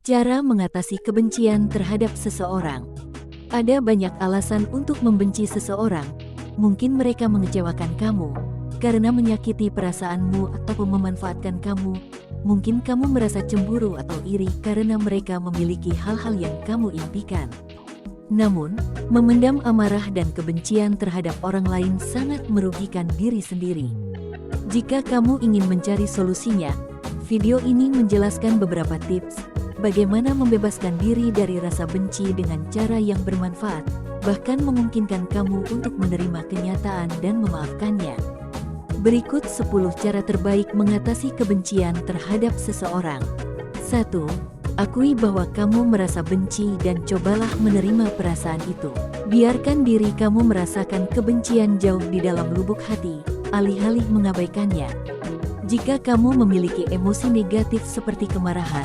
Cara mengatasi kebencian terhadap seseorang. Ada banyak alasan untuk membenci seseorang. Mungkin mereka mengecewakan kamu karena menyakiti perasaanmu atau memanfaatkan kamu. Mungkin kamu merasa cemburu atau iri karena mereka memiliki hal-hal yang kamu impikan. Namun, memendam amarah dan kebencian terhadap orang lain sangat merugikan diri sendiri. Jika kamu ingin mencari solusinya, video ini menjelaskan beberapa tips bagaimana membebaskan diri dari rasa benci dengan cara yang bermanfaat, bahkan memungkinkan kamu untuk menerima kenyataan dan memaafkannya. Berikut 10 cara terbaik mengatasi kebencian terhadap seseorang. 1. Akui bahwa kamu merasa benci dan cobalah menerima perasaan itu. Biarkan diri kamu merasakan kebencian jauh di dalam lubuk hati, alih-alih mengabaikannya. Jika kamu memiliki emosi negatif seperti kemarahan,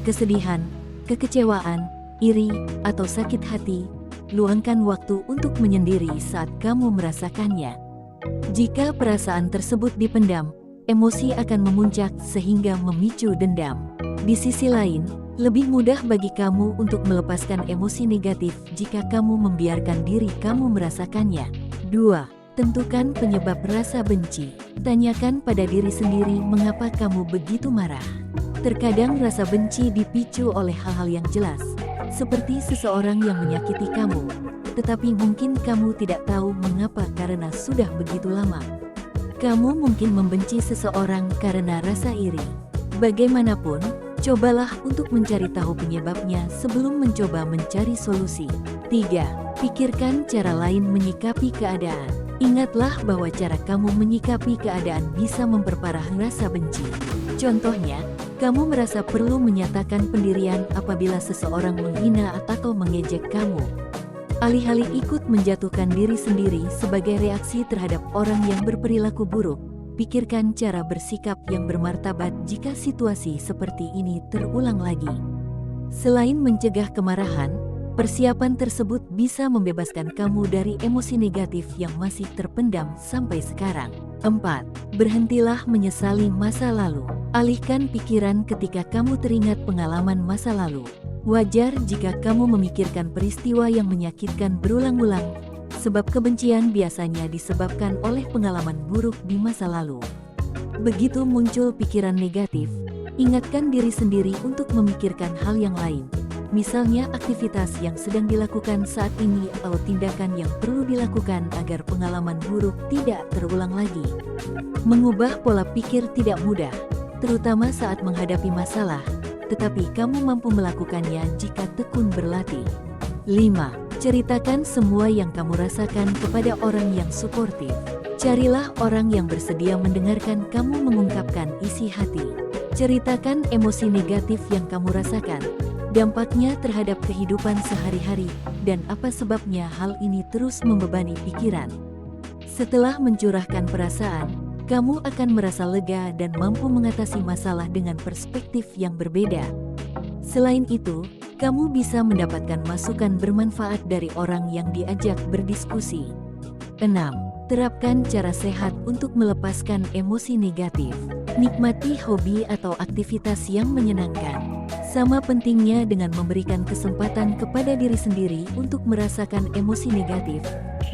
kesedihan, kekecewaan, iri, atau sakit hati, luangkan waktu untuk menyendiri saat kamu merasakannya. Jika perasaan tersebut dipendam, emosi akan memuncak sehingga memicu dendam. Di sisi lain, lebih mudah bagi kamu untuk melepaskan emosi negatif jika kamu membiarkan diri kamu merasakannya. 2. Tentukan penyebab rasa benci. Tanyakan pada diri sendiri mengapa kamu begitu marah. Terkadang rasa benci dipicu oleh hal-hal yang jelas, seperti seseorang yang menyakiti kamu, tetapi mungkin kamu tidak tahu mengapa karena sudah begitu lama. Kamu mungkin membenci seseorang karena rasa iri. Bagaimanapun, cobalah untuk mencari tahu penyebabnya sebelum mencoba mencari solusi. 3. Pikirkan cara lain menyikapi keadaan. Ingatlah bahwa cara kamu menyikapi keadaan bisa memperparah rasa benci. Contohnya, kamu merasa perlu menyatakan pendirian apabila seseorang menghina atau mengejek kamu. Alih-alih ikut menjatuhkan diri sendiri sebagai reaksi terhadap orang yang berperilaku buruk, pikirkan cara bersikap yang bermartabat jika situasi seperti ini terulang lagi. Selain mencegah kemarahan, persiapan tersebut bisa membebaskan kamu dari emosi negatif yang masih terpendam sampai sekarang. 4. Berhentilah menyesali masa lalu. Alihkan pikiran ketika kamu teringat pengalaman masa lalu. Wajar jika kamu memikirkan peristiwa yang menyakitkan berulang-ulang, sebab kebencian biasanya disebabkan oleh pengalaman buruk di masa lalu. Begitu muncul pikiran negatif, ingatkan diri sendiri untuk memikirkan hal yang lain. Misalnya aktivitas yang sedang dilakukan saat ini atau tindakan yang perlu dilakukan agar pengalaman buruk tidak terulang lagi. Mengubah pola pikir tidak mudah, terutama saat menghadapi masalah, tetapi kamu mampu melakukannya jika tekun berlatih. 5. Ceritakan semua yang kamu rasakan kepada orang yang suportif. Carilah orang yang bersedia mendengarkan kamu mengungkapkan isi hati. Ceritakan emosi negatif yang kamu rasakan, dampaknya terhadap kehidupan sehari-hari, dan apa sebabnya hal ini terus membebani pikiran. Setelah mencurahkan perasaan, kamu akan merasa lega dan mampu mengatasi masalah dengan perspektif yang berbeda. Selain itu, kamu bisa mendapatkan masukan bermanfaat dari orang yang diajak berdiskusi. 6. Terapkan cara sehat untuk melepaskan emosi negatif. Nikmati hobi atau aktivitas yang menyenangkan. Sama pentingnya dengan memberikan kesempatan kepada diri sendiri untuk merasakan emosi negatif.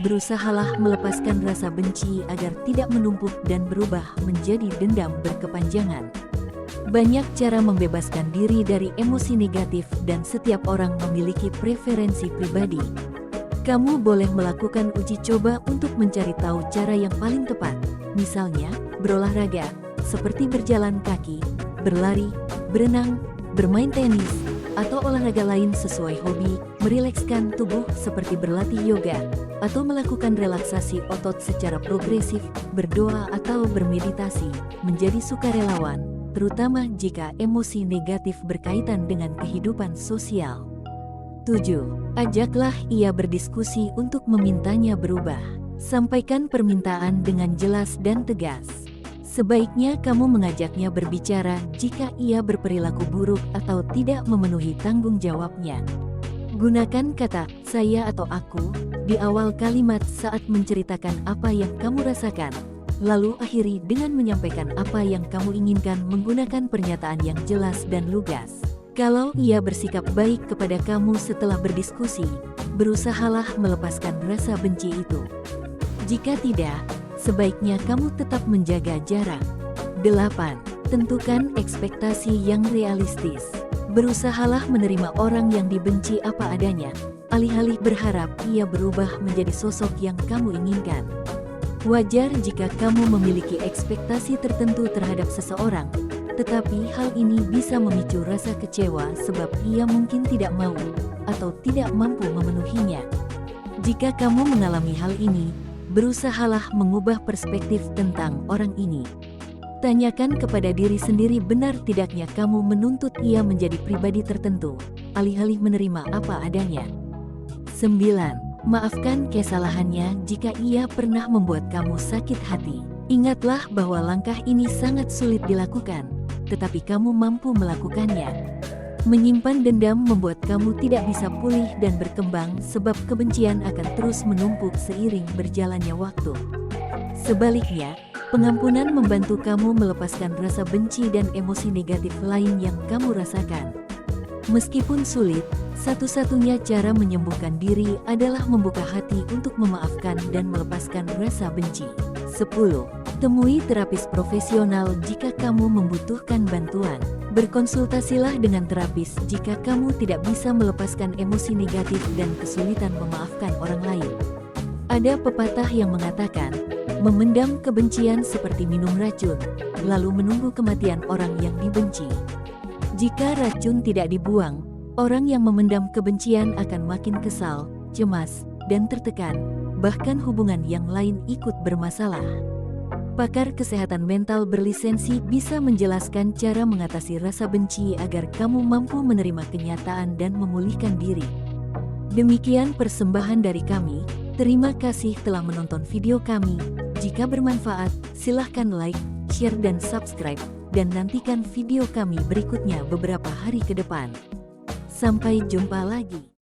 Berusahalah melepaskan rasa benci agar tidak menumpuk dan berubah menjadi dendam berkepanjangan. Banyak cara membebaskan diri dari emosi negatif dan setiap orang memiliki preferensi pribadi. Kamu boleh melakukan uji coba untuk mencari tahu cara yang paling tepat. Misalnya, berolahraga, seperti berjalan kaki, berlari, berenang, bermain tenis, atau olahraga lain sesuai hobi, merilekskan tubuh seperti berlatih yoga, atau melakukan relaksasi otot secara progresif, berdoa atau bermeditasi, menjadi sukarelawan, terutama jika emosi negatif berkaitan dengan kehidupan sosial. 7. Ajaklah ia berdiskusi untuk memintanya berubah. Sampaikan permintaan dengan jelas dan tegas. Sebaiknya kamu mengajaknya berbicara jika ia berperilaku buruk atau tidak memenuhi tanggung jawabnya. Gunakan kata "saya" atau "aku" di awal kalimat saat menceritakan apa yang kamu rasakan. Lalu akhiri dengan menyampaikan apa yang kamu inginkan menggunakan pernyataan yang jelas dan lugas. Kalau ia bersikap baik kepada kamu setelah berdiskusi, berusahalah melepaskan rasa benci itu. Jika tidak, sebaiknya kamu tetap menjaga jarak. 8. Tentukan ekspektasi yang realistis. Berusahalah menerima orang yang dibenci apa adanya, alih-alih berharap ia berubah menjadi sosok yang kamu inginkan. Wajar jika kamu memiliki ekspektasi tertentu terhadap seseorang, tetapi hal ini bisa memicu rasa kecewa sebab ia mungkin tidak mau atau tidak mampu memenuhinya. Jika kamu mengalami hal ini, berusahalah mengubah perspektif tentang orang ini. Tanyakan kepada diri sendiri benar tidaknya kamu menuntut ia menjadi pribadi tertentu, alih-alih menerima apa adanya. 9. Maafkan kesalahannya jika ia pernah membuat kamu sakit hati. Ingatlah bahwa langkah ini sangat sulit dilakukan, tetapi kamu mampu melakukannya. Menyimpan dendam membuat kamu tidak bisa pulih dan berkembang sebab kebencian akan terus menumpuk seiring berjalannya waktu. Sebaliknya, pengampunan membantu kamu melepaskan rasa benci dan emosi negatif lain yang kamu rasakan. Meskipun sulit, satu-satunya cara menyembuhkan diri adalah membuka hati untuk memaafkan dan melepaskan rasa benci. 10. Temui terapis profesional jika kamu membutuhkan bantuan. Berkonsultasilah dengan terapis jika kamu tidak bisa melepaskan emosi negatif dan kesulitan memaafkan orang lain. Ada pepatah yang mengatakan, memendam kebencian seperti minum racun, lalu menunggu kematian orang yang dibenci. Jika racun tidak dibuang, orang yang memendam kebencian akan makin kesal, cemas, dan tertekan, bahkan hubungan yang lain ikut bermasalah. Pakar kesehatan mental berlisensi bisa menjelaskan cara mengatasi rasa benci agar kamu mampu menerima kenyataan dan memulihkan diri. Demikian persembahan dari kami. Terima kasih telah menonton video kami. Jika bermanfaat, silahkan like, share dan subscribe, dan nantikan video kami berikutnya beberapa hari ke depan. Sampai jumpa lagi.